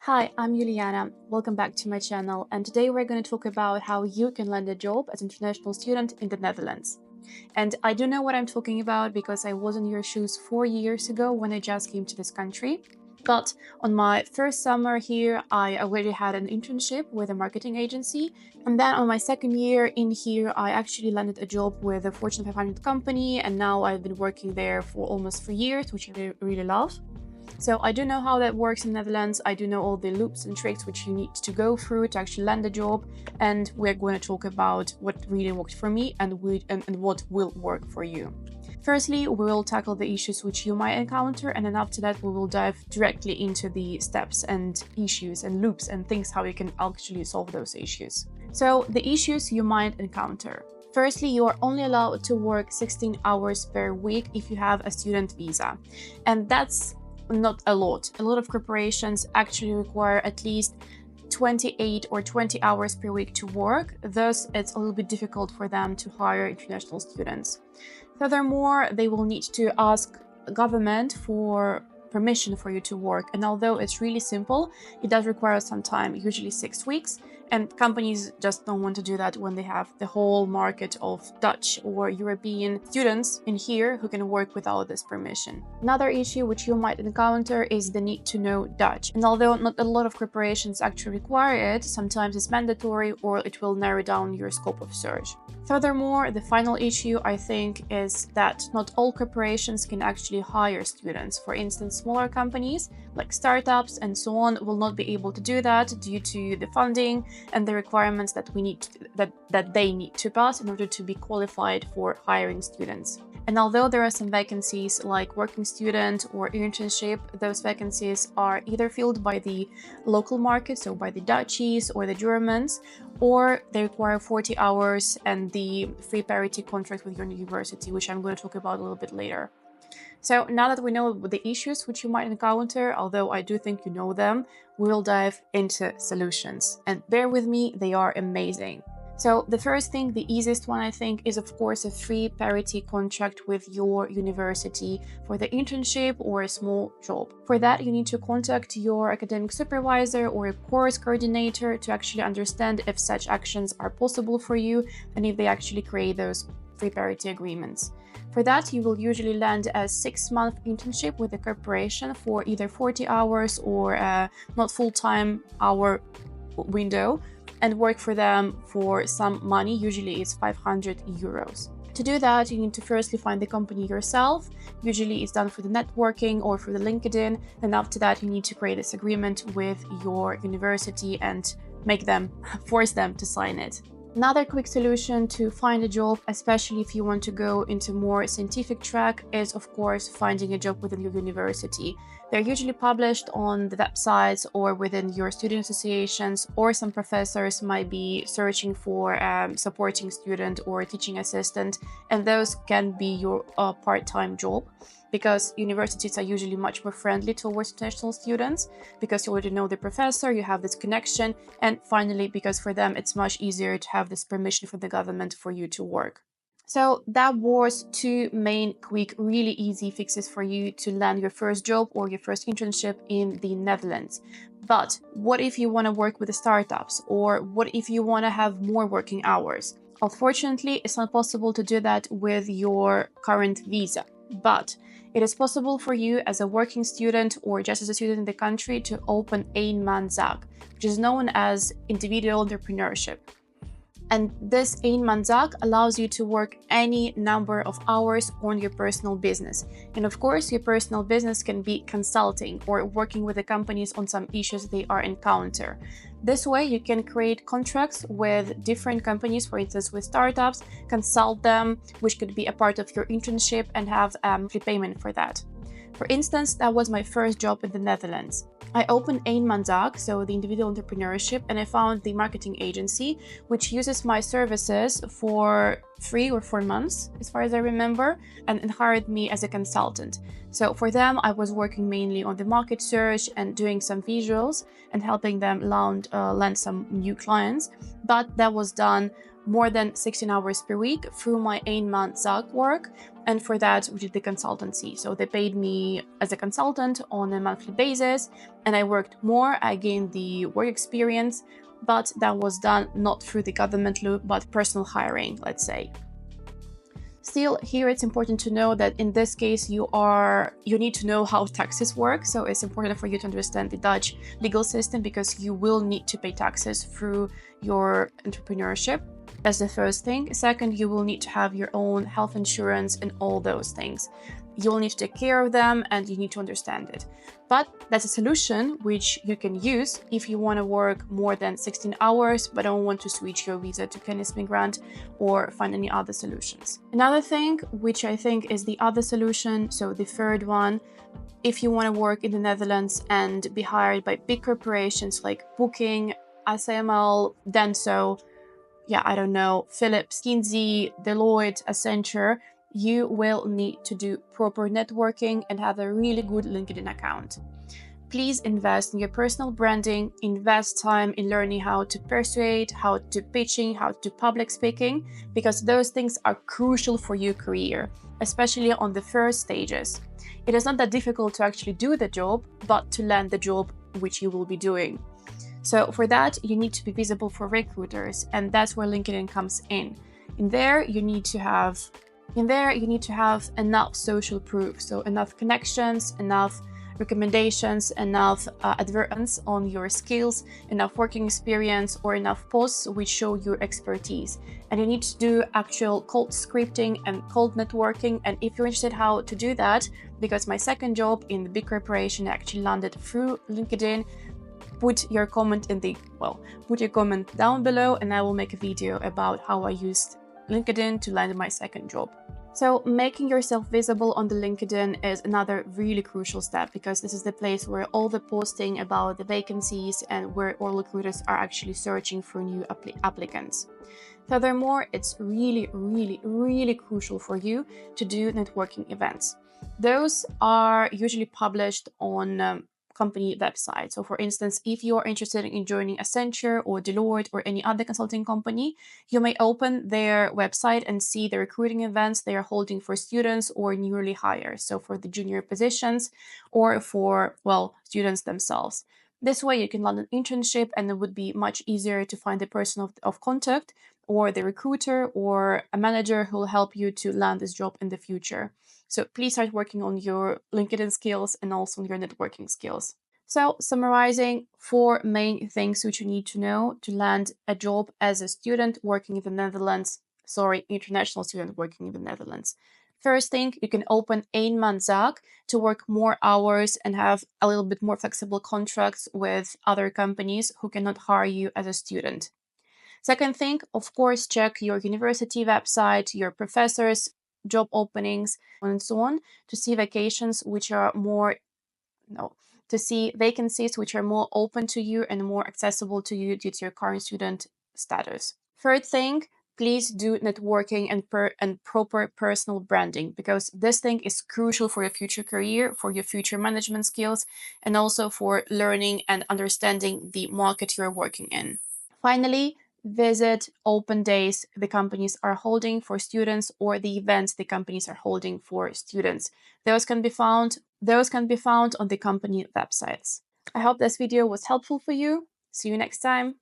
Hi, I'm Juliana. Welcome back to my channel, and today we're going to talk about how you can land a job as an international student in the Netherlands. And I do know what I'm talking about because I was in your shoes 4 years ago when I just came to this country. But on my first summer here, I already had an internship with a marketing agency. And then on my second year in here, I actually landed a job with a Fortune 500 company. And now I've been working there for almost 3 years, which I really love. So I do know how that works in the Netherlands. I do know all the loops and tricks which you need to go through to actually land a job. And we're going to talk about what really worked for me and what will work for you. Firstly, we will tackle the issues which you might encounter, and then after that we will dive directly into the steps and issues and loops and things how you can actually solve those issues. So the issues you might encounter. Firstly, you are only allowed to work 16 hours per week if you have a student visa. And that's not a lot. A lot of corporations actually require at least 28 or 20 hours per week to work. Thus, it's a little bit difficult for them to hire international students. Furthermore, they will need to ask government for permission for you to work. And although it's really simple, it does require some time, usually 6 weeks. And companies just don't want to do that when they have the whole market of Dutch or European students in here who can work without this permission. Another issue which you might encounter is the need to know Dutch. And although not a lot of corporations actually require it, sometimes it's mandatory or it will narrow down your scope of search. Furthermore, the final issue I think is that not all corporations can actually hire students. For instance, smaller companies like startups and so on will not be able to do that due to the funding and the requirements that they need to pass in order to be qualified for hiring students. And although there are some vacancies like working student or internship, those vacancies are either filled by the local market, so by the Dutchies or the Germans, or they require 40 hours and the free parity contract with your university, which I'm going to talk about a little bit later. So now that we know the issues which you might encounter, although I do think you know them, we will dive into solutions. And bear with me, they are amazing. So the first thing, the easiest one I think, is of course a free parity contract with your university for the internship or a small job. For that, you need to contact your academic supervisor or a course coordinator to actually understand if such actions are possible for you and if they actually create those free parity agreements. For that, you will usually land a 6-month internship with a corporation for either 40 hours or a not full-time hour window and work for them for some money. Usually it's 500 euros. To do that, you need to firstly find the company yourself. Usually it's done through the networking or through the LinkedIn. And after that, you need to create this agreement with your university and force them to sign it. Another quick solution to find a job, especially if you want to go into more scientific track, is of course finding a job within your university. They're usually published on the websites or within your student associations, or some professors might be searching for a supporting student or a teaching assistant, and those can be your part-time job. Because universities are usually much more friendly towards international students because you already know the professor, you have this connection, and finally, because for them it's much easier to have this permission from the government for you to work. So that was 2 main, quick, really easy fixes for you to land your first job or your first internship in the Netherlands. But what if you want to work with the startups, or what if you want to have more working hours? Unfortunately, it's not possible to do that with your current visa. But it is possible for you as a working student or just as a student in the country to open eenmanszaak, which is known as individual entrepreneurship. And this eenmanszaak allows you to work any number of hours on your personal business. And of course, your personal business can be consulting or working with the companies on some issues they are encounter. This way, you can create contracts with different companies, for instance, with startups, consult them, which could be a part of your internship, and have prepayment for that. For instance, that was my first job in the Netherlands. I opened eenmanszaak, so the individual entrepreneurship, and I found the marketing agency, which uses my services for 3 or 4 months, as far as I remember, and hired me as a consultant. So for them, I was working mainly on the market search and doing some visuals and helping them land some new clients. But that was done more than 16 hours per week through my 8-month ZAG work. And for that, we did the consultancy. So they paid me as a consultant on a monthly basis, and I worked more. I gained the work experience, but that was done not through the government loop, but personal hiring, let's say. Still, here it's important to know that in this case, you need to know how taxes work. So it's important for you to understand the Dutch legal system, because you will need to pay taxes through your entrepreneurship. That's the first thing. Second, you will need to have your own health insurance and all those things. You'll need to take care of them, and you need to understand it. But that's a solution which you can use if you want to work more than 16 hours, but don't want to switch your visa to Kennis migrant or find any other solutions. Another thing, which I think is the other solution, so the third one, if you want to work in the Netherlands and be hired by big corporations like Booking, ASML, Denso, I don't know, Philips, Kinsey, Deloitte, Accenture, you will need to do proper networking and have a really good LinkedIn account. Please invest in your personal branding, invest time in learning how to persuade, how to pitching, how to public speaking, because those things are crucial for your career, especially on the first stages. It is not that difficult to actually do the job, but to land the job which you will be doing. So for that, you need to be visible for recruiters, and that's where LinkedIn comes in. In there, you need to have enough social proof, so enough connections, enough recommendations, enough advertence on your skills, enough working experience, or enough posts which show your expertise. And you need to do actual cold scripting and cold networking. And if you're interested how to do that, because my second job in the big corporation actually landed through LinkedIn, put your comment down below, and I will make a video about how I used LinkedIn to land my second job. So making yourself visible on the LinkedIn is another really crucial step, because this is the place where all the posting about the vacancies and where all recruiters are actually searching for new applicants. Furthermore, it's really, really, really crucial for you to do networking events. Those are usually published on company website. So for instance, if you are interested in joining Accenture or Deloitte or any other consulting company, you may open their website and see the recruiting events they are holding for students or newly hired. So for the junior positions or for, students themselves. This way you can land an internship, and it would be much easier to find the person of contact or the recruiter or a manager who will help you to land this job in the future. So please start working on your LinkedIn skills and also on your networking skills. So summarizing, 4 main things which you need to know to land a job as a student working in the Netherlands, international student working in the Netherlands. First thing, you can open 8-month ZAG to work more hours and have a little bit more flexible contracts with other companies who cannot hire you as a student. Second thing, of course, check your university website, your professors, job openings, and so on, to see vacancies which are more open to you and more accessible to you due to your current student status. Third thing, please do networking and proper personal branding, because this thing is crucial for your future career, for your future management skills, and also for learning and understanding the market you're working in. Finally, visit open days the companies are holding for students or the events the companies are holding for students. Those can be found on the company websites. I hope this video was helpful for you. See you next time.